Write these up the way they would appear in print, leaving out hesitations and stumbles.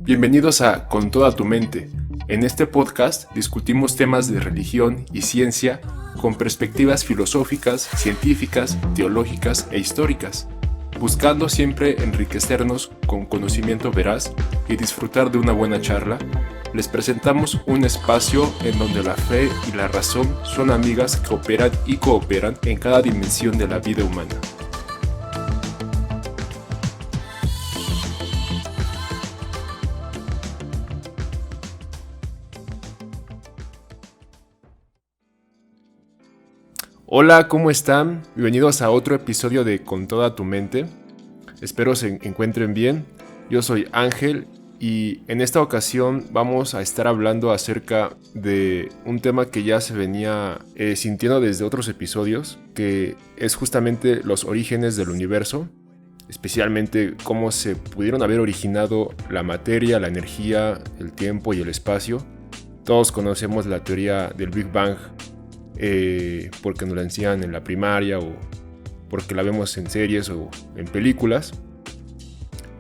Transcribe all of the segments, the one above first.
Bienvenidos a Con toda tu mente. En este podcast discutimos temas de religión y ciencia con perspectivas filosóficas, científicas, teológicas e históricas, buscando siempre enriquecernos con conocimiento veraz y disfrutar de una buena charla. Les presentamos un espacio en donde la fe y la razón son amigas que operan y cooperan en cada dimensión de la vida humana. Hola, ¿cómo están? Bienvenidos a otro episodio de Con toda tu mente. Espero se encuentren bien. Yo soy Ángel y en esta ocasión vamos a estar hablando acerca de un tema que ya se venía sintiendo desde otros episodios, que es justamente los orígenes del universo, especialmente cómo se pudieron haber originado la materia, la energía, el tiempo y el espacio. Todos conocemos la teoría del Big Bang, porque nos la enseñan en la primaria o porque la vemos en series o en películas.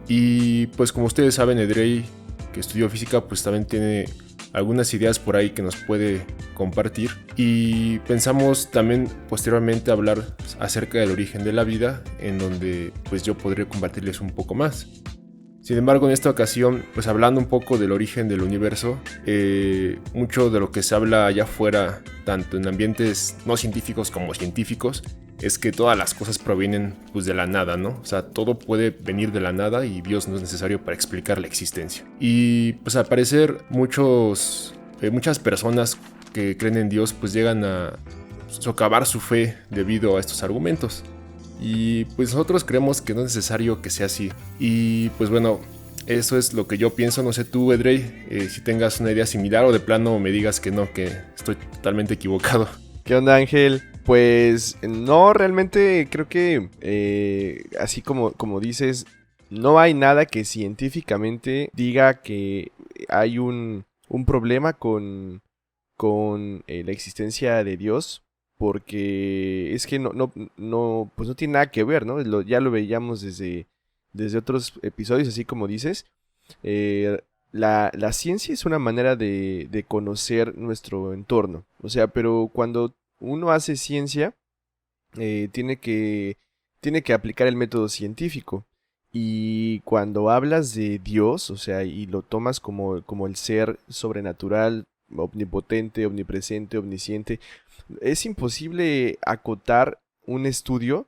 Y pues como ustedes saben, Edrey, que estudió física, pues también tiene algunas ideas por ahí que nos puede compartir. Y pensamos también posteriormente hablar acerca del origen de la vida, en donde pues yo podré compartirles un poco más. Sin embargo, en esta ocasión, pues hablando un poco del origen del universo, mucho de lo que se habla allá afuera, tanto en ambientes no científicos como científicos, es que todas las cosas provienen pues de la nada, ¿no? O sea, todo puede venir de la nada y Dios no es necesario para explicar la existencia. Y pues al parecer muchas personas que creen en Dios pues llegan a socavar su fe debido a estos argumentos. Y pues nosotros creemos que no es necesario que sea así. Y pues bueno, eso es lo que yo pienso. No sé tú, Edrey, si tengas una idea similar o de plano me digas que no, que estoy totalmente equivocado. ¿Qué onda, Ángel? Pues no, realmente creo que así como dices, no hay nada que científicamente diga que hay un problema con la existencia de Dios. Porque es que pues no tiene nada que ver, ¿no? Ya lo veíamos desde otros episodios, así como dices. La ciencia es una manera de conocer nuestro entorno. O sea, pero cuando uno hace ciencia, tiene que aplicar el método científico. Y cuando hablas de Dios, o sea, y lo tomas como el ser sobrenatural, omnipotente, omnipresente, omnisciente, es imposible acotar un estudio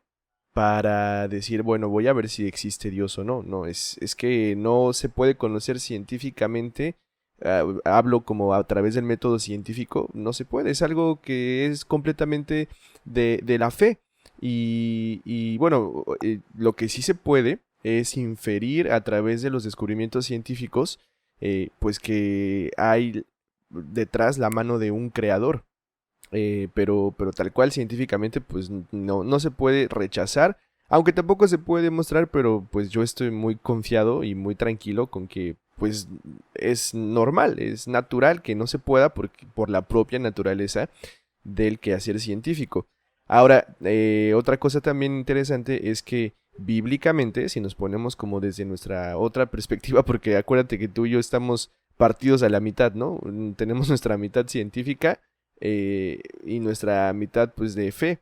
para decir, bueno, voy a ver si existe Dios o no. No, es que no se puede conocer científicamente. Hablo como a través del método científico, no se puede. Es algo que es completamente de la fe. Y bueno, lo que sí se puede es inferir a través de los descubrimientos científicos, pues que hay detrás la mano de un creador. Pero tal cual científicamente pues no se puede rechazar, aunque tampoco se puede demostrar, pero pues yo estoy muy confiado y muy tranquilo con que pues es normal, es natural que no se pueda por la propia naturaleza del quehacer científico. Ahora, otra cosa también interesante es que bíblicamente, si nos ponemos como desde nuestra otra perspectiva, porque acuérdate que tú y yo estamos partidos a la mitad, ¿no? Tenemos nuestra mitad científica, y nuestra mitad pues de fe,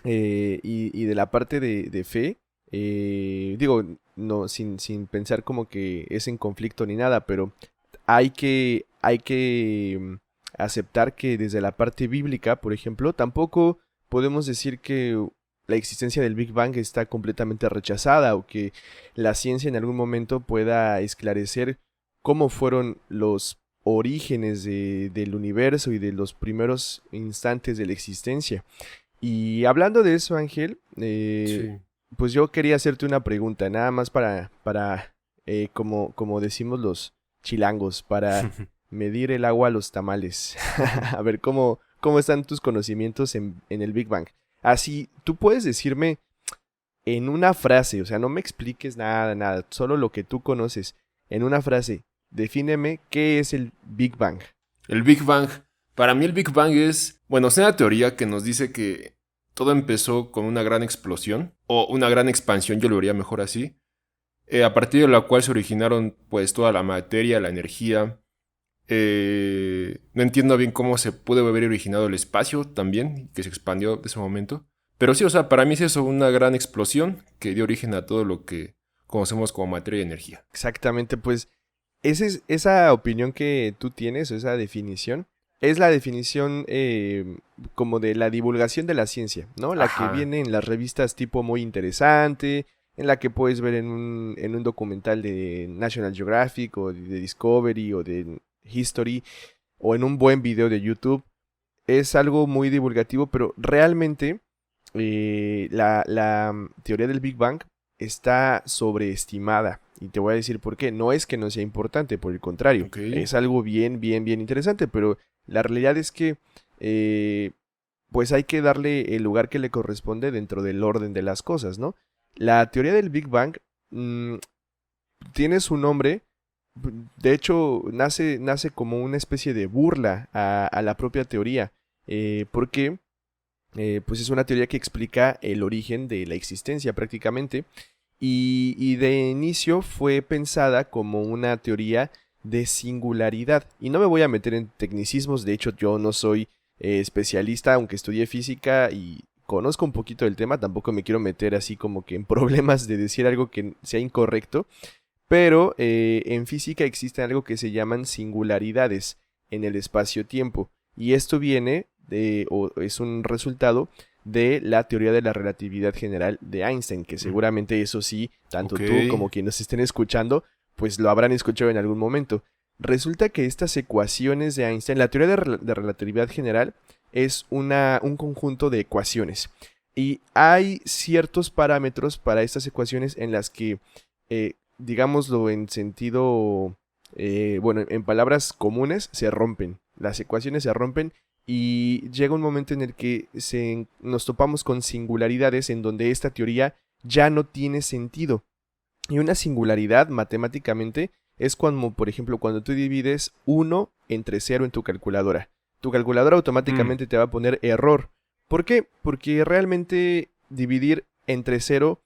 y de la parte de fe, digo, no sin pensar como que es en conflicto ni nada, pero hay que aceptar que desde la parte bíblica, por ejemplo, tampoco podemos decir que la existencia del Big Bang está completamente rechazada o que la ciencia en algún momento pueda esclarecer cómo fueron los orígenes del universo y de los primeros instantes de la existencia. Y hablando de eso, Ángel, Sí. pues yo quería hacerte una pregunta, nada más para como decimos los chilangos, para medir el agua a los tamales. A ver, ¿cómo están tus conocimientos en el Big Bang? Así, tú puedes decirme en una frase, o sea, no me expliques nada, solo lo que tú conoces, en una frase. Defíneme qué es el Big Bang. El Big Bang. Para mí el Big Bang es una teoría que nos dice que todo empezó con una gran explosión o una gran expansión, yo lo vería mejor así, a partir de la cual se originaron pues toda la materia, la energía. No entiendo bien cómo se pudo haber originado el espacio también, que se expandió de ese momento. Pero sí, o sea, para mí es eso, una gran explosión que dio origen a todo lo que conocemos como materia y energía. Exactamente, pues esa opinión que tú tienes, o esa definición, es la definición como de la divulgación de la ciencia, ¿no? La que Ajá. viene en las revistas tipo Muy Interesante, en la que puedes ver en un documental de National Geographic o de Discovery o de History o en un buen video de YouTube. Es algo muy divulgativo, pero realmente la teoría del Big Bang está sobreestimada. Y te voy a decir por qué. No es que no sea importante, por el contrario. Ok. Es algo bien, bien, bien interesante, pero la realidad es que eh, pues hay que darle el lugar que le corresponde dentro del orden de las cosas, ¿no? La teoría del Big Bang mm, tiene su nombre. De hecho, nace como una especie de burla a la propia teoría. Porque pues es una teoría que explica el origen de la existencia prácticamente y de inicio fue pensada como una teoría de singularidad. Y no me voy a meter en tecnicismos, de hecho yo no soy especialista, aunque estudié física y conozco un poquito del tema, tampoco me quiero meter así como que en problemas de decir algo que sea incorrecto, pero en física existe algo que se llaman singularidades en el espacio-tiempo. Y esto viene o es un resultado de la teoría de la relatividad general de Einstein, que Mm. seguramente eso sí, tanto Ok. tú como quienes estén escuchando, pues lo habrán escuchado en algún momento. Resulta que estas ecuaciones de Einstein, la teoría de relatividad general es un conjunto de ecuaciones. Y hay ciertos parámetros para estas ecuaciones en las que digámoslo en sentido, bueno, en palabras comunes, se rompen. Las ecuaciones se rompen y llega un momento en el que nos topamos con singularidades en donde esta teoría ya no tiene sentido. Y una singularidad matemáticamente es cuando, por ejemplo, cuando tú divides 1 entre 0 en tu calculadora. Tu calculadora Mm. automáticamente te va a poner error. ¿Por qué? Porque realmente dividir entre 0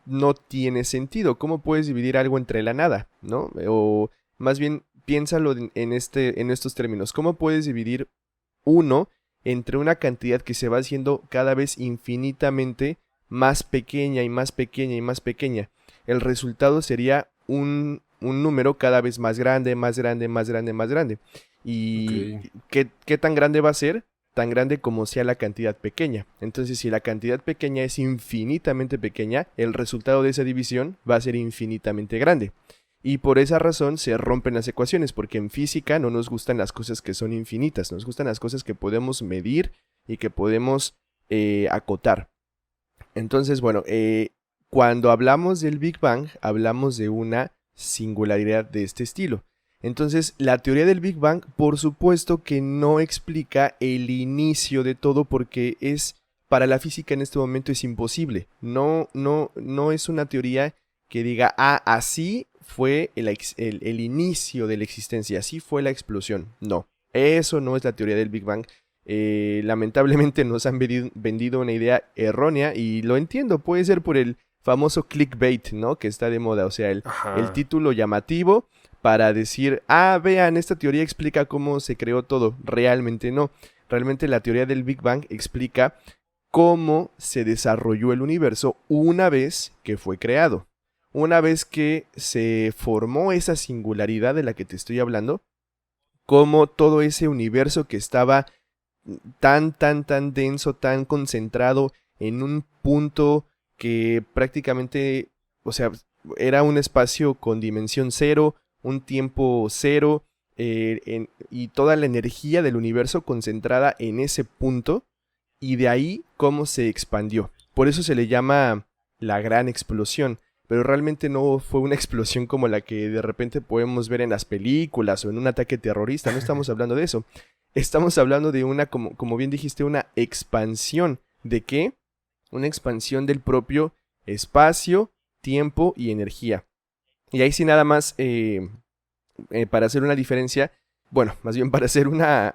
no tiene sentido. ¿Cómo puedes dividir algo entre la nada? ¿No? O más bien, piénsalo en estos términos. ¿Cómo puedes dividir 1 entre una cantidad que se va haciendo cada vez infinitamente más pequeña y más pequeña y más pequeña? El resultado sería un número cada vez más grande, más grande, más grande, más grande. Ok. ¿Y qué tan grande va a ser? Tan grande como sea la cantidad pequeña. Entonces, si la cantidad pequeña es infinitamente pequeña, el resultado de esa división va a ser infinitamente grande. Y por esa razón se rompen las ecuaciones, porque en física no nos gustan las cosas que son infinitas, nos gustan las cosas que podemos medir y que podemos acotar. Entonces, bueno, cuando hablamos del Big Bang, hablamos de una singularidad de este estilo. Entonces, la teoría del Big Bang, por supuesto que no explica el inicio de todo porque para la física en este momento es imposible. No es una teoría que diga, así fue el inicio de la existencia, así fue la explosión. No, eso no es la teoría del Big Bang. Lamentablemente nos han vendido una idea errónea y lo entiendo, puede ser por el famoso clickbait, ¿no? Que está de moda, o sea, el Ajá. título llamativo para decir, vean, esta teoría explica cómo se creó todo. Realmente no. Realmente la teoría del Big Bang explica cómo se desarrolló el universo una vez que fue creado. Una vez que se formó esa singularidad de la que te estoy hablando, cómo todo ese universo que estaba tan denso, tan concentrado en un punto que prácticamente, o sea, era un espacio con dimensión cero, un tiempo cero, y toda la energía del universo concentrada en ese punto, y de ahí cómo se expandió. Por eso se le llama la gran explosión, pero realmente no fue una explosión como la que de repente podemos ver en las películas o en un ataque terrorista, no estamos hablando de eso. Estamos hablando de una, como bien dijiste, una expansión. ¿De qué? Una expansión del propio espacio, tiempo y energía. Y ahí sí nada más, para hacer una diferencia, bueno, más bien para hacer una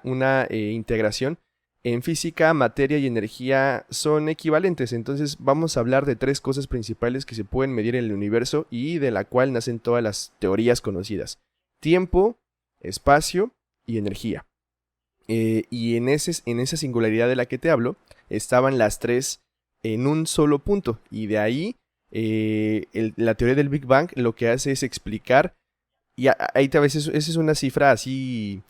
integración, En física, materia y energía son equivalentes, entonces vamos a hablar de tres cosas principales que se pueden medir en el universo y de la cual nacen todas las teorías conocidas: tiempo, espacio y energía. Y en esa singularidad de la que te hablo, estaban las tres en un solo punto, y de ahí la teoría del Big Bang lo que hace es explicar, y ahí a veces esa es una cifra así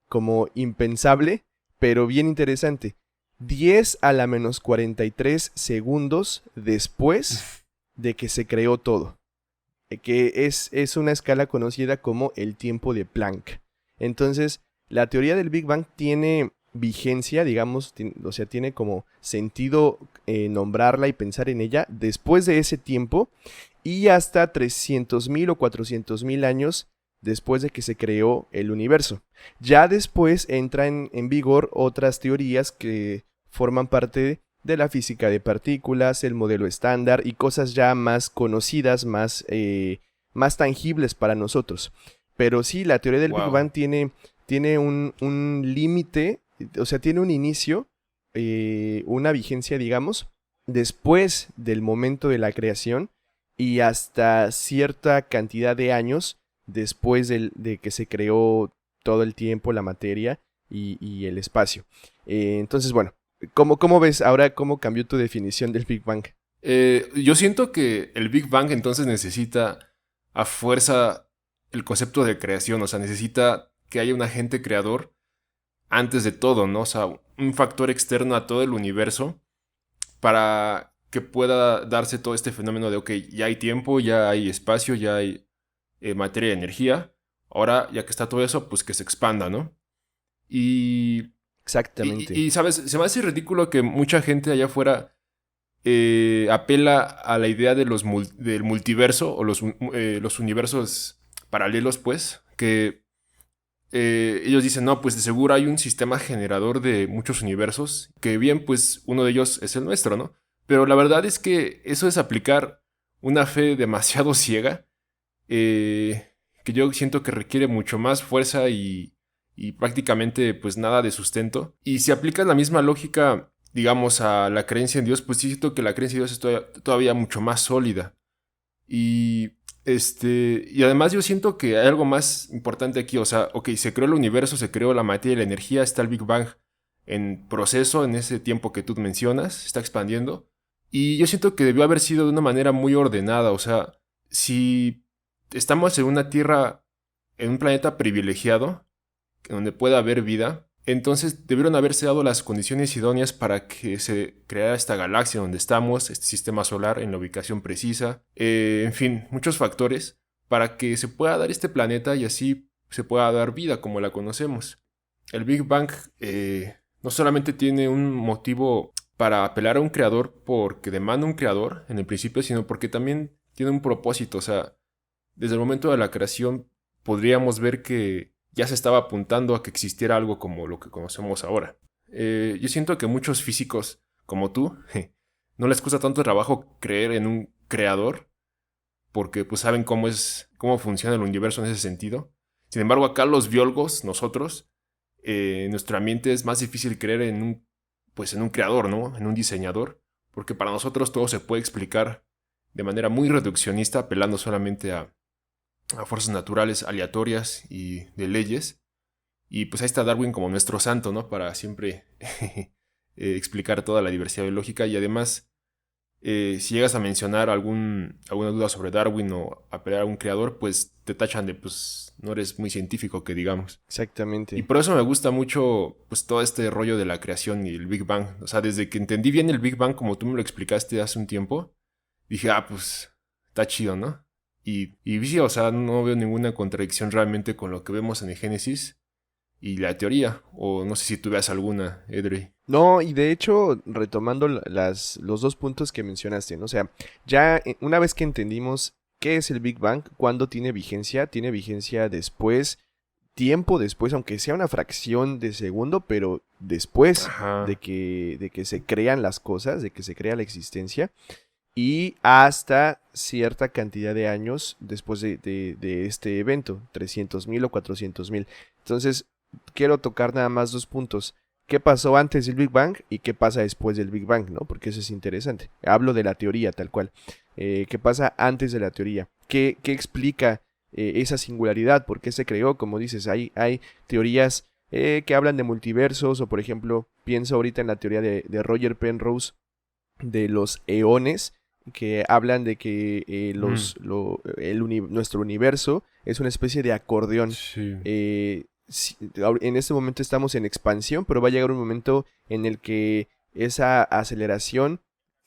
como impensable, pero bien interesante. 10 a la menos 43 segundos después de que se creó todo. Que es una escala conocida como el tiempo de Planck. Entonces, la teoría del Big Bang tiene vigencia, digamos, o sea, tiene como sentido nombrarla y pensar en ella después de ese tiempo y hasta 300.000 o 400.000 años después de que se creó el universo. Ya después entran en vigor otras teorías que forman parte de la física de partículas, el modelo estándar y cosas ya más conocidas, más tangibles para nosotros. Pero sí, la teoría del Big Bang tiene un límite, o sea, tiene un inicio, una vigencia, digamos, después del momento de la creación y hasta cierta cantidad de años después de que se creó todo el tiempo, la materia y el espacio. Entonces, bueno, ¿cómo ves ahora cómo cambió tu definición del Big Bang? Yo siento que el Big Bang entonces necesita a fuerza el concepto de creación, o sea, necesita que haya un agente creador antes de todo, ¿no? O sea, un factor externo a todo el universo para que pueda darse todo este fenómeno de, ok, ya hay tiempo, ya hay espacio, ya hay materia y energía. Ahora, ya que está todo eso, pues que se expanda, ¿no? Exactamente. Y, ¿sabes? Se me hace ridículo que mucha gente allá afuera apela a la idea de del multiverso o los universos paralelos, pues, que ellos dicen, no, pues de seguro hay un sistema generador de muchos universos, que bien, pues uno de ellos es el nuestro, ¿no? Pero la verdad es que eso es aplicar una fe demasiado ciega, que yo siento que requiere mucho más fuerza y prácticamente pues nada de sustento. Y si aplicas la misma lógica, digamos, a la creencia en Dios, pues sí siento que la creencia en Dios es todavía mucho más sólida. Y además yo siento que hay algo más importante aquí, o sea, ok, se creó el universo, se creó la materia y la energía, está el Big Bang en proceso, en ese tiempo que tú mencionas, se está expandiendo. Y yo siento que debió haber sido de una manera muy ordenada, o sea, si estamos en una tierra, en un planeta privilegiado, donde pueda haber vida, entonces debieron haberse dado las condiciones idóneas para que se creara esta galaxia donde estamos, este sistema solar en la ubicación precisa, en fin, muchos factores para que se pueda dar este planeta y así se pueda dar vida como la conocemos. El Big Bang no solamente tiene un motivo para apelar a un creador porque demanda un creador en el principio, sino porque también tiene un propósito, o sea, desde el momento de la creación podríamos ver que ya se estaba apuntando a que existiera algo como lo que conocemos ahora. Yo siento que muchos físicos, como tú, no les cuesta tanto trabajo creer en un creador, porque pues saben cómo funciona el universo en ese sentido. Sin embargo, acá los biólogos, nosotros, en nuestro ambiente es más difícil creer en un creador, ¿no? En un diseñador, porque para nosotros todo se puede explicar de manera muy reduccionista, apelando solamente a fuerzas naturales aleatorias y de leyes. Y pues ahí está Darwin como nuestro santo, ¿no? Para siempre explicar toda la diversidad biológica. Y además, si llegas a mencionar alguna duda sobre Darwin o apelar a un creador, pues te tachan de, pues, no eres muy científico, que digamos. Exactamente. Y por eso me gusta mucho, pues, todo este rollo de la creación y el Big Bang. O sea, desde que entendí bien el Big Bang, como tú me lo explicaste hace un tiempo, dije, pues, está chido, ¿no? Y sí, o sea, no veo ninguna contradicción realmente con lo que vemos en el Génesis y la teoría. O no sé si tú veas alguna, Edrey. No, y de hecho, retomando los dos puntos que mencionaste, ¿no? O sea, ya una vez que entendimos qué es el Big Bang, cuándo tiene vigencia después, tiempo después, aunque sea una fracción de segundo, pero después de que se crean las cosas, de que se crea la existencia, y hasta cierta cantidad de años después de este evento, 300.000 o 400.000. Entonces, quiero tocar nada más dos puntos. qué pasó antes del Big Bang y qué pasa después del Big Bang, ¿no? Porque eso es interesante. Hablo de la teoría tal cual. ¿Qué pasa antes de la teoría? ¿Qué explica esa singularidad? ¿Por qué se creó? Como dices, hay teorías que hablan de multiversos, o por ejemplo, pienso ahorita en la teoría de Roger Penrose de los eones, que hablan de que nuestro universo es una especie de acordeón. Sí. En este momento estamos en expansión, pero va a llegar un momento en el que esa aceleración,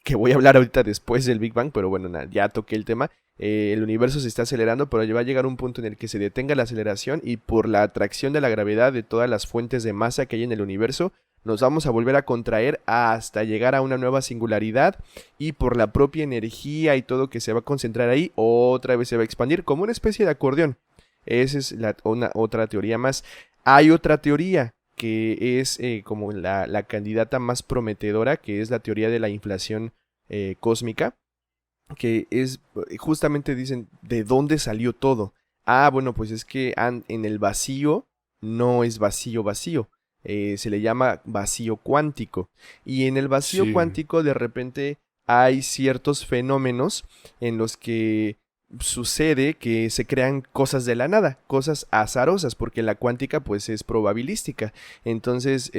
que voy a hablar ahorita después del Big Bang, pero bueno, ya toqué el tema, el universo se está acelerando, pero va a llegar un punto en el que se detenga la aceleración y por la atracción de la gravedad de todas las fuentes de masa que hay en el universo, nos vamos a volver a contraer hasta llegar a una nueva singularidad, y por la propia energía y todo que se va a concentrar ahí, otra vez se va a expandir como una especie de acordeón. Esa es otra teoría más. Hay otra teoría que es como la candidata más prometedora, que es la teoría de la inflación cósmica, que es justamente dicen de dónde salió todo. Bueno, pues es que en el vacío no es vacío vacío. Se le llama vacío cuántico, y en el vacío cuántico de repente hay ciertos fenómenos en los que sucede que se crean cosas de la nada, cosas azarosas, porque la cuántica pues es probabilística. Entonces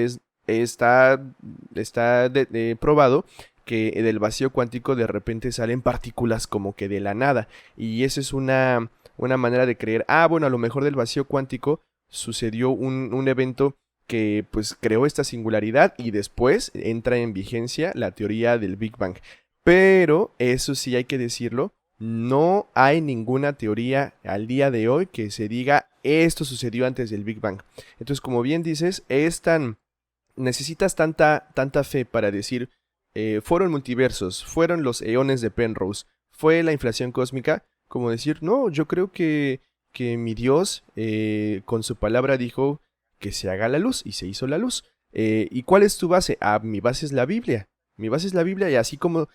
está probado que del vacío cuántico de repente salen partículas como que de la nada, y eso es una manera de creer, bueno, a lo mejor del vacío cuántico sucedió un evento que pues creó esta singularidad, y después entra en vigencia la teoría del Big Bang. Pero eso sí hay que decirlo, no hay ninguna teoría al día de hoy que se diga esto sucedió antes del Big Bang. Entonces, como bien dices, necesitas tanta fe para decir fueron multiversos, fueron los eones de Penrose, fue la inflación cósmica, como decir, no, yo creo que mi Dios con su palabra dijo que se haga la luz, y se hizo la luz. ¿Y cuál es tu base? Mi base es la Biblia. Mi base es la Biblia, y así como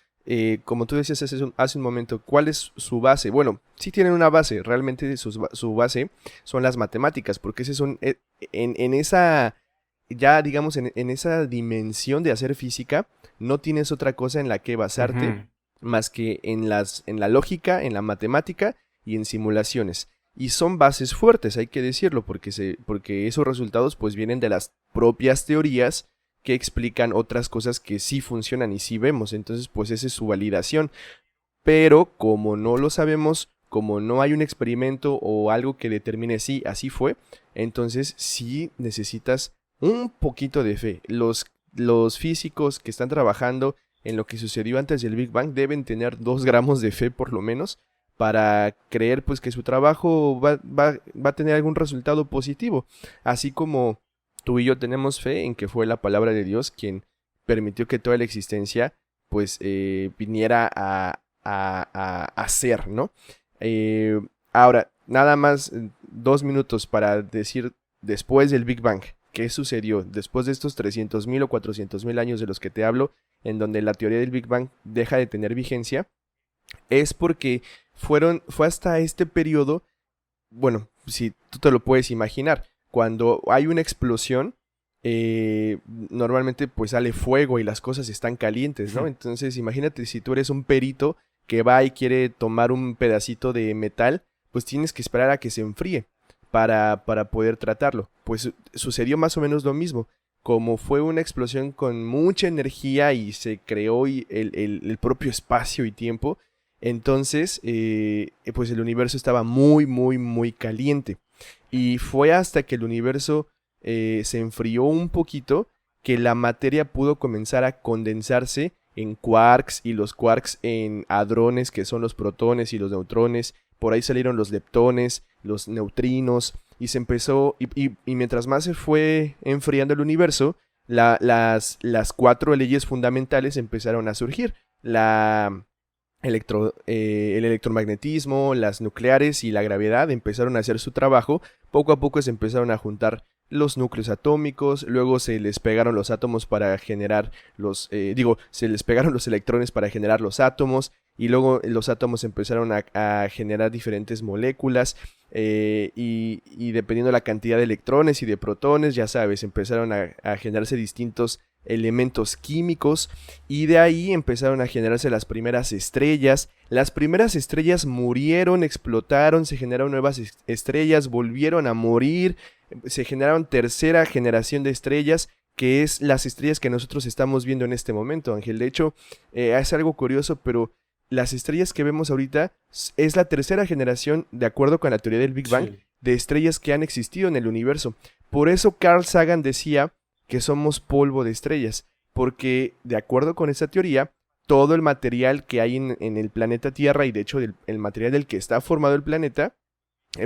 tú decías hace un momento, ¿cuál es su base? Bueno, sí tienen una base, realmente su base son las matemáticas, porque ese son, en esa, ya digamos, en esa dimensión de hacer física, no tienes otra cosa en la que basarte más que en la lógica, en la matemática y en simulaciones. Y son bases fuertes, hay que decirlo, porque esos resultados pues vienen de las propias teorías que explican otras cosas que sí funcionan y sí vemos. Entonces pues esa es su validación. Pero como no lo sabemos, como no hay un experimento o algo que determine si así fue, entonces sí necesitas un poquito de fe. Los físicos que están trabajando en lo que sucedió antes del Big Bang deben tener 2 gramos de fe por lo menos, para creer pues que su trabajo va a tener algún resultado positivo, así como tú y yo tenemos fe en que fue la palabra de Dios quien permitió que toda la existencia pues viniera a ser, ¿no? Ahora, nada más 2 minutos para decir después del Big Bang, ¿qué sucedió? Después de estos 300.000 o 400.000 años de los que te hablo, en donde la teoría del Big Bang deja de tener vigencia, es porque fue hasta este periodo, bueno, si tú te lo puedes imaginar, cuando hay una explosión, normalmente pues sale fuego y las cosas están calientes, ¿no? Entonces imagínate si tú eres un perito que va y quiere tomar un pedacito de metal, pues tienes que esperar a que se enfríe para poder tratarlo. Pues sucedió más o menos lo mismo. Como fue una explosión con mucha energía y se creó el propio espacio y tiempo, entonces pues el universo estaba muy, muy, muy caliente. Y fue hasta que el universo se enfrió un poquito que la materia pudo comenzar a condensarse en quarks, y los quarks en hadrones, que son los protones y los neutrones. Por ahí salieron los leptones, los neutrinos, y se empezó, y mientras más se fue enfriando el universo, las 4 leyes fundamentales empezaron a surgir. El electromagnetismo, las nucleares y la gravedad empezaron a hacer su trabajo. Poco a poco se empezaron a juntar los núcleos atómicos, luego se les pegaron los átomos para generar se les pegaron los electrones para generar los átomos, y luego los átomos empezaron a generar diferentes moléculas, y dependiendo de la cantidad de electrones y de protones, ya sabes, empezaron a generarse distintos elementos químicos, y de ahí empezaron a generarse las primeras estrellas. Las primeras estrellas murieron, explotaron, se generaron nuevas estrellas, volvieron a morir, se generaron tercera generación de estrellas, que es las estrellas que nosotros estamos viendo en este momento, Ángel. De hecho, es algo curioso, pero las estrellas que vemos ahorita es la tercera generación, de acuerdo con la teoría del Big Bang, Sí. de estrellas que han existido en el universo. Por eso Carl Sagan decía que somos polvo de estrellas, porque de acuerdo con esa teoría, todo el material que hay en el planeta Tierra, y de hecho el material del que está formado el planeta,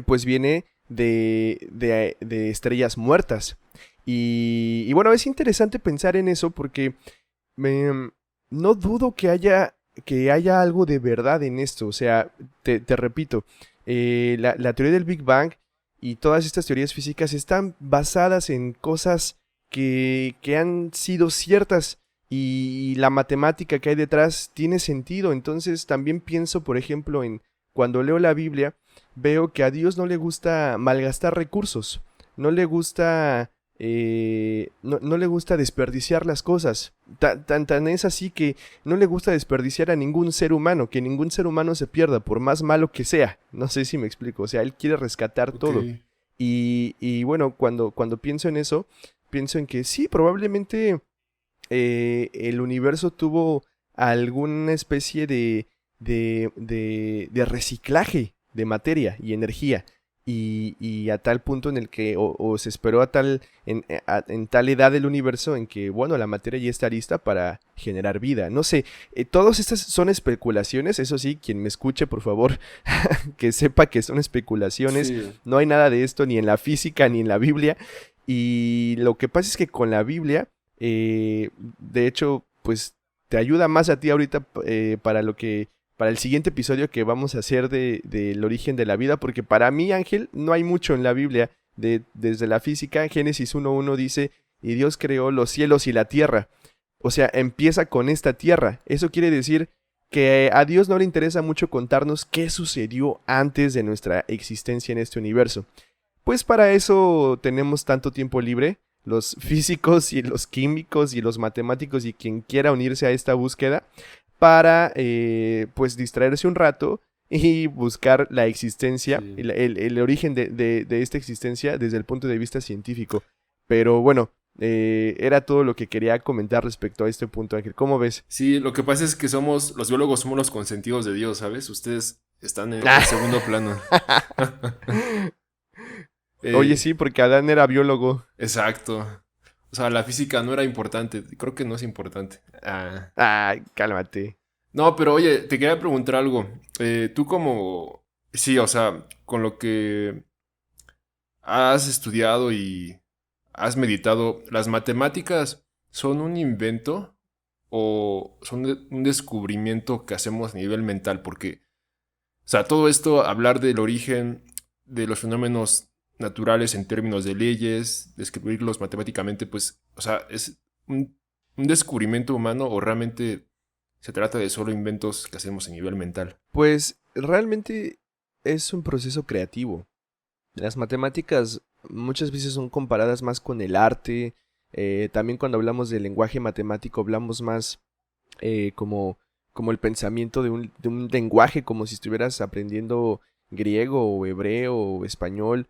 pues viene de estrellas muertas. Y bueno, es interesante pensar en eso porque no dudo que haya algo de verdad en esto. O sea, te repito, la teoría del Big Bang y todas estas teorías físicas están basadas en cosas que han sido ciertas, y la matemática que hay detrás tiene sentido. Entonces también pienso, por ejemplo, en cuando leo la Biblia, veo que a Dios no le gusta malgastar recursos, no le gusta, no le gusta desperdiciar las cosas. Tan es así que no le gusta desperdiciar a ningún ser humano, que ningún ser humano se pierda, por más malo que sea. No sé si me explico, o sea, Él quiere rescatar Ok. todo. Y bueno, cuando pienso en eso, pienso en que sí, probablemente el universo tuvo alguna especie de reciclaje de materia y energía. Y a tal punto en el que, o se esperó en tal edad del universo en que, bueno, la materia ya está lista para generar vida. No sé, todas estas son especulaciones, eso sí, quien me escuche, por favor, que sepa que son especulaciones. Sí. No hay nada de esto ni en la física ni en la Biblia. Y lo que pasa es que con la Biblia, de hecho, pues te ayuda más a ti ahorita, para el siguiente episodio que vamos a hacer del origen de la vida, porque para mí, Ángel, no hay mucho en la Biblia. Desde la física, Génesis 1:1 dice, y Dios creó los cielos y la tierra. O sea, empieza con esta tierra. Eso quiere decir que a Dios no le interesa mucho contarnos qué sucedió antes de nuestra existencia en este universo. Pues para eso tenemos tanto tiempo libre, los físicos y los químicos y los matemáticos y quien quiera unirse a esta búsqueda, para pues distraerse un rato y buscar la existencia, Sí. el origen de esta existencia desde el punto de vista científico. Pero bueno, era todo lo que quería comentar respecto a este punto, Ángel. ¿Cómo ves? Sí, lo que pasa es que los biólogos somos los consentidos de Dios, ¿sabes? Ustedes están en segundo plano. Oye, Eh, sí, porque Adán era biólogo. exacto. O sea, la física no era importante. Creo que no es importante. Ah. Ay, cálmate. No, pero oye, te quería preguntar algo. Tú como... Sí, o sea, con lo que has estudiado y has meditado, ¿las matemáticas son un invento o son un descubrimiento que hacemos a nivel mental? Porque, o sea, todo esto, hablar del origen de los fenómenos naturales en términos de leyes, describirlos matemáticamente, pues, o sea, ¿es un descubrimiento humano o realmente se trata de solo inventos que hacemos a nivel mental? Pues realmente es un proceso creativo. Las matemáticas muchas veces son comparadas más con el arte. También cuando hablamos del lenguaje matemático hablamos más como el pensamiento de un lenguaje, como si estuvieras aprendiendo griego o hebreo o español,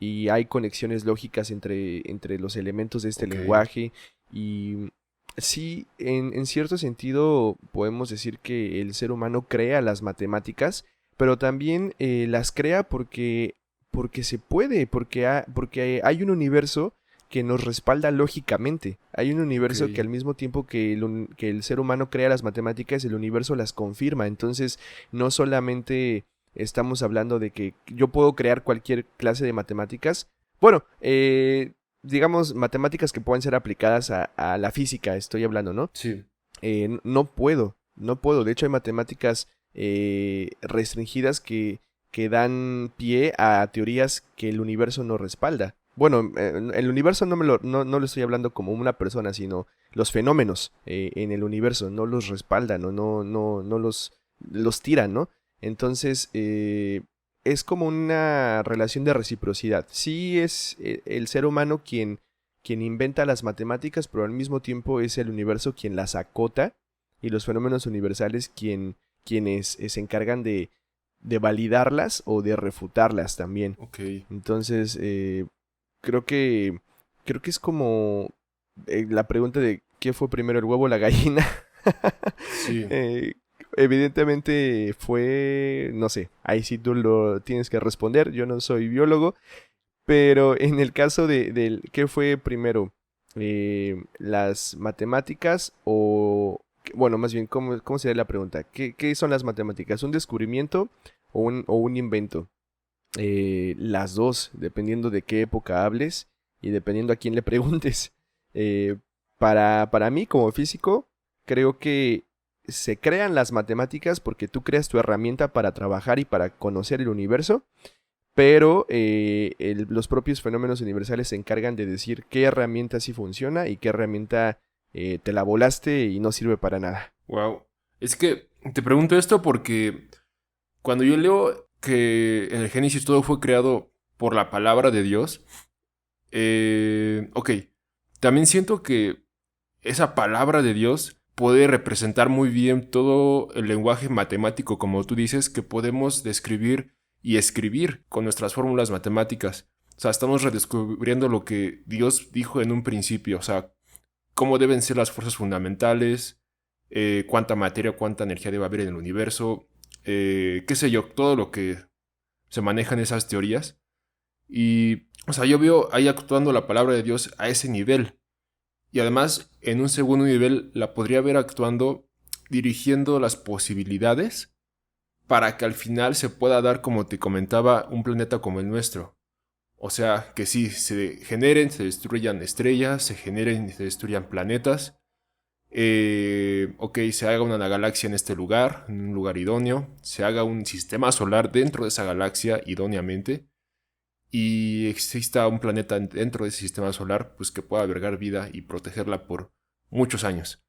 y hay conexiones lógicas entre los elementos de este Ok. lenguaje. Y sí, en cierto sentido podemos decir que el ser humano crea las matemáticas, pero también las crea porque se puede, porque hay un universo que nos respalda lógicamente. Hay un universo Ok. que al mismo tiempo que el ser humano crea las matemáticas, el universo las confirma. Entonces, no solamente estamos hablando de que yo puedo crear cualquier clase de matemáticas. Bueno, digamos, matemáticas que puedan ser aplicadas a la física, estoy hablando, ¿no? Sí. No puedo, no puedo. De hecho, hay matemáticas restringidas que dan pie a teorías que el universo no respalda. Bueno, el universo no lo estoy hablando como una persona, sino los fenómenos en el universo no los respaldan, o no los los tiran, ¿no? Entonces, es como una relación de reciprocidad. Sí es el ser humano quien inventa las matemáticas, pero al mismo tiempo es el universo quien las acota y los fenómenos universales quienes se encargan de validarlas o de refutarlas también. Ok. Entonces, creo que es como la pregunta de ¿qué fue primero, el huevo o la gallina? Sí. Eh, Evidentemente fue, no sé, ahí sí tú lo tienes que responder, yo no soy biólogo, pero en el caso del ¿qué fue primero? ¿Las matemáticas o, bueno, más bien, ¿cómo sería la pregunta? ¿Qué son las matemáticas? ¿Un descubrimiento o un invento? Las dos, dependiendo de qué época hables y dependiendo a quién le preguntes. Eh, para mí, como físico, creo que se crean las matemáticas porque tú creas tu herramienta para trabajar y para conocer el universo, pero los propios fenómenos universales se encargan de decir qué herramienta sí funciona y qué herramienta te la volaste y no sirve para nada. Wow. Es que te pregunto esto porque cuando yo leo que en el Génesis todo fue creado por la palabra de Dios, ok, también siento que esa palabra de Dios puede representar muy bien todo el lenguaje matemático, como tú dices, que podemos describir y escribir con nuestras fórmulas matemáticas. O sea, estamos redescubriendo lo que Dios dijo en un principio, o sea, cómo deben ser las fuerzas fundamentales, cuánta materia, cuánta energía debe haber en el universo, qué sé yo, todo lo que se maneja en esas teorías. Y, o sea, yo veo ahí actuando la palabra de Dios a ese nivel. Y además, en un segundo nivel, la podría ver actuando dirigiendo las posibilidades para que al final se pueda dar, como te comentaba, un planeta como el nuestro. O sea, que sí, se generen, se destruyan estrellas, se generen y se destruyan planetas. Ok, se haga una galaxia en este lugar, en un lugar idóneo. Se haga un sistema solar dentro de esa galaxia idóneamente. Y exista un planeta dentro de ese sistema solar, pues que pueda albergar vida y protegerla por muchos años.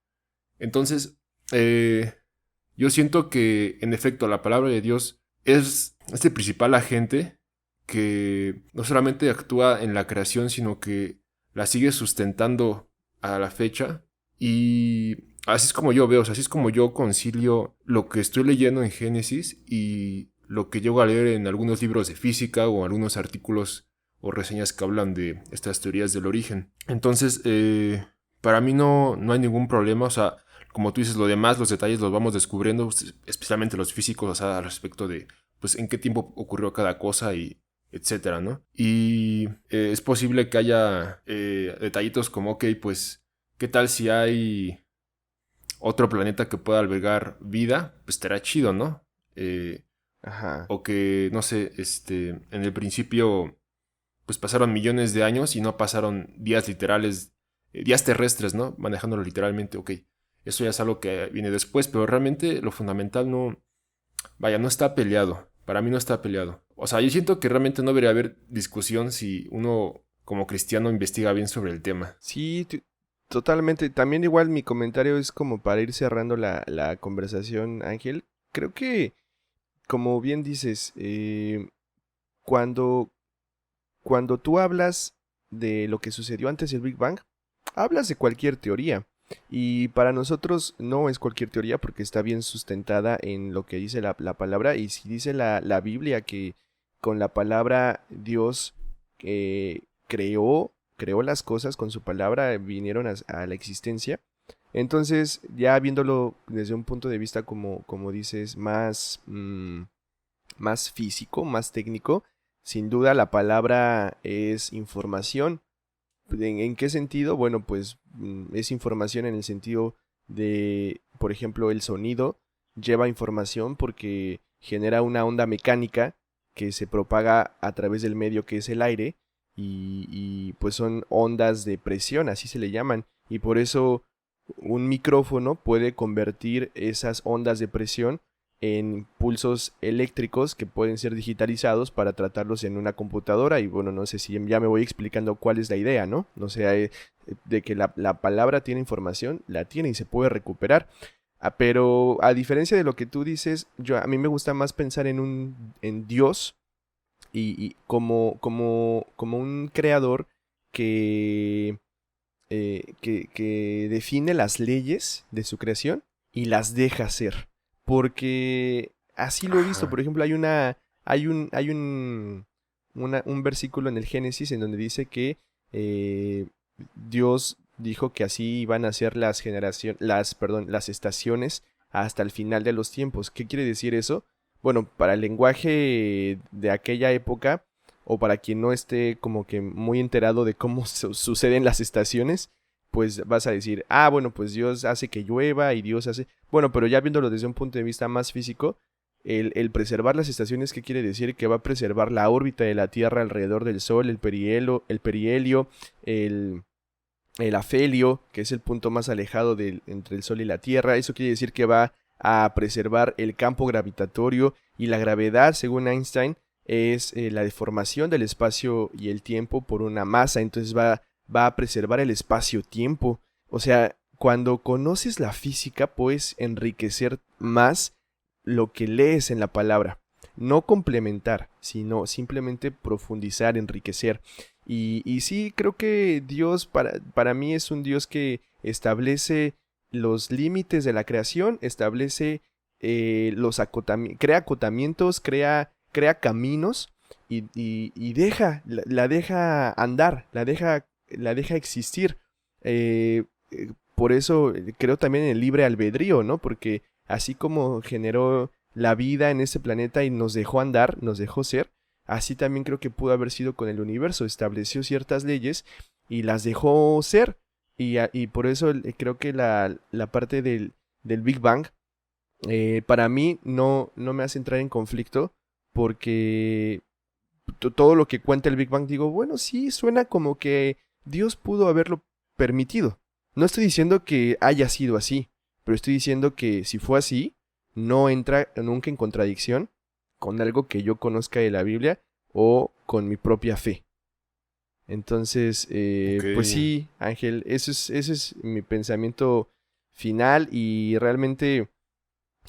Entonces, yo siento que, en efecto, la palabra de Dios es el principal agente que no solamente actúa en la creación, sino que la sigue sustentando a la fecha. Y así es como yo veo, o sea, así es como yo concilio lo que estoy leyendo en Génesis y lo que llego a leer en algunos libros de física o algunos artículos o reseñas que hablan de estas teorías del origen. Entonces, para mí no hay ningún problema, o sea, como tú dices, lo demás, los detalles los vamos descubriendo, especialmente los físicos, o sea, al respecto de, pues, en qué tiempo ocurrió cada cosa y etcétera, ¿no? Y es posible que haya detallitos como, ok, pues, ¿qué tal si hay otro planeta que pueda albergar vida? Pues estará chido, ¿no? Ajá. O que, no sé, en el principio, pues pasaron millones de años y no pasaron días literales, días terrestres, ¿no? Manejándolo literalmente, ok. Eso ya es algo que viene después, pero realmente lo fundamental no, vaya, no está peleado. Para mí no está peleado. O sea, yo siento que realmente no debería haber discusión si uno como cristiano investiga bien sobre el tema. Sí, totalmente. También igual mi comentario es como para ir cerrando la conversación, Ángel. Creo que, como bien dices, cuando, cuando tú hablas de lo que sucedió antes del Big Bang, hablas de cualquier teoría. Y para nosotros no es cualquier teoría porque está bien sustentada en lo que dice la palabra. Y si dice la Biblia que con la palabra Dios creó las cosas, con su palabra vinieron a la existencia. Entonces, ya viéndolo desde un punto de vista, como dices, más físico, más técnico, sin duda la palabra es información. ¿En qué sentido? Bueno, pues es información en el sentido de, por ejemplo, el sonido lleva información porque genera una onda mecánica que se propaga a través del medio que es el aire y pues son ondas de presión, así se le llaman, y por eso un micrófono puede convertir esas ondas de presión en pulsos eléctricos que pueden ser digitalizados para tratarlos en una computadora. Y bueno, no sé si ya me voy explicando cuál es la idea, ¿no? O sea, de que la palabra tiene información, la tiene y se puede recuperar. Pero a diferencia de lo que tú dices, a mí me gusta más pensar en Dios y como un creador que define las leyes de su creación y las deja ser. Porque así lo he visto. Ajá. Por ejemplo, hay un versículo en el Génesis en donde dice que Dios dijo que así iban a ser las estaciones hasta el final de los tiempos. ¿Qué quiere decir eso? Bueno, para el lenguaje de aquella época, o para quien no esté como que muy enterado de cómo suceden las estaciones, pues vas a decir, bueno, pues Dios hace que llueva y Dios hace... Bueno, pero ya viéndolo desde un punto de vista más físico, el preservar las estaciones, ¿qué quiere decir? Que va a preservar la órbita de la Tierra alrededor del Sol, el perihelio, el afelio, que es el punto más alejado entre el Sol y la Tierra. Eso quiere decir que va a preservar el campo gravitatorio, y la gravedad, según Einstein, es la deformación del espacio y el tiempo por una masa. Entonces va a preservar el espacio-tiempo. O sea, cuando conoces la física puedes enriquecer más lo que lees en la palabra. No complementar, sino simplemente profundizar, enriquecer. Y sí, creo que Dios para mí es un Dios que establece los límites de la creación, establece crea acotamientos, crea caminos y la deja andar, la deja existir. Por eso creo también en el libre albedrío, ¿no? Porque así como generó la vida en este planeta y nos dejó andar, nos dejó ser, así también creo que pudo haber sido con el universo. Estableció ciertas leyes y las dejó ser. Y por eso creo que la parte del Big Bang, para mí no me hace entrar en conflicto, porque todo lo que cuenta el Big Bang, digo, bueno, sí, suena como que Dios pudo haberlo permitido. No estoy diciendo que haya sido así, pero estoy diciendo que si fue así, no entra nunca en contradicción con algo que yo conozca de la Biblia o con mi propia fe. Entonces, pues sí, Ángel, ese es mi pensamiento final. Y realmente,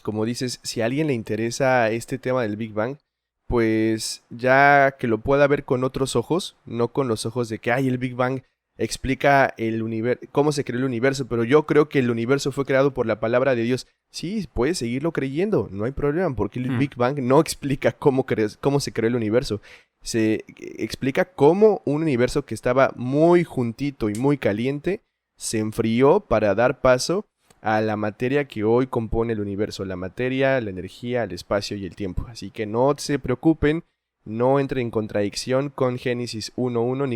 como dices, si a alguien le interesa este tema del Big Bang, pues ya que lo pueda ver con otros ojos, no con los ojos de que, el Big Bang explica cómo se creó el universo, pero yo creo que el universo fue creado por la palabra de Dios. Sí, puedes seguirlo creyendo, no hay problema, porque el Big Bang no explica cómo se creó el universo. Se explica cómo un universo que estaba muy juntito y muy caliente se enfrió para dar paso a la materia que hoy compone el universo, la materia, la energía, el espacio y el tiempo. Así que no se preocupen, no entre en contradicción con Génesis 1.1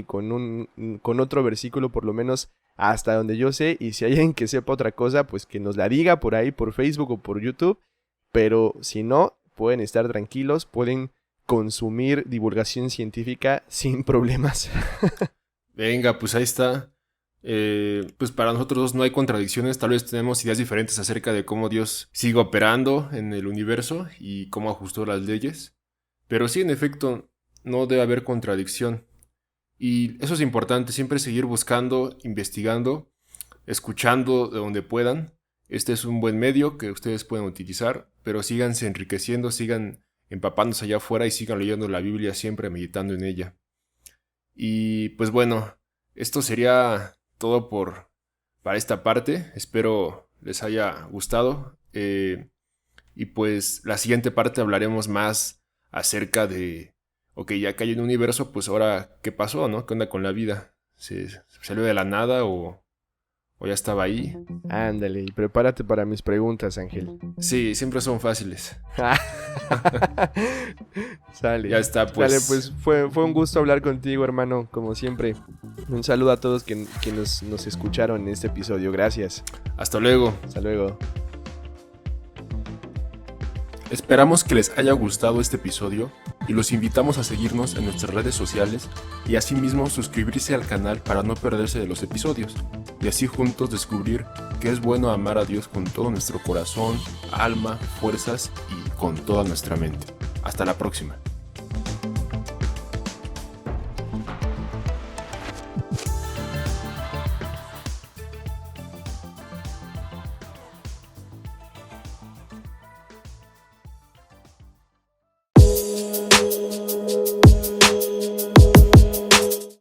ni con otro versículo, por lo menos hasta donde yo sé. Y si hay alguien que sepa otra cosa, pues que nos la diga por ahí, por Facebook o por YouTube. Pero si no, pueden estar tranquilos, pueden consumir divulgación científica sin problemas. Venga, pues ahí está. Pues para nosotros dos no hay contradicciones. Tal vez tenemos ideas diferentes acerca de cómo Dios sigue operando en el universo y cómo ajustó las leyes. Pero sí, en efecto, no debe haber contradicción. Y eso es importante, siempre seguir buscando, investigando, escuchando de donde puedan. Este es un buen medio que ustedes pueden utilizar, pero síganse enriqueciendo, sigan empapándose allá afuera y sigan leyendo la Biblia, siempre meditando en ella. Y pues bueno, esto sería todo para esta parte. Espero les haya gustado. Y pues la siguiente parte hablaremos más acerca de, ok, ya que hay un universo, pues ahora, ¿qué pasó, no? ¿Qué onda con la vida? ¿Se salió de la nada o ya estaba ahí? Ándale, y prepárate para mis preguntas, Ángel. Sí, siempre son fáciles. Sale. Ya está, pues. Sale, pues fue un gusto hablar contigo, hermano, como siempre. Un saludo a todos que nos escucharon en este episodio. Gracias. Hasta luego. Hasta luego. Esperamos que les haya gustado este episodio y los invitamos a seguirnos en nuestras redes sociales y asimismo suscribirse al canal para no perderse de los episodios y así juntos descubrir que es bueno amar a Dios con todo nuestro corazón, alma, fuerzas y con toda nuestra mente. Hasta la próxima.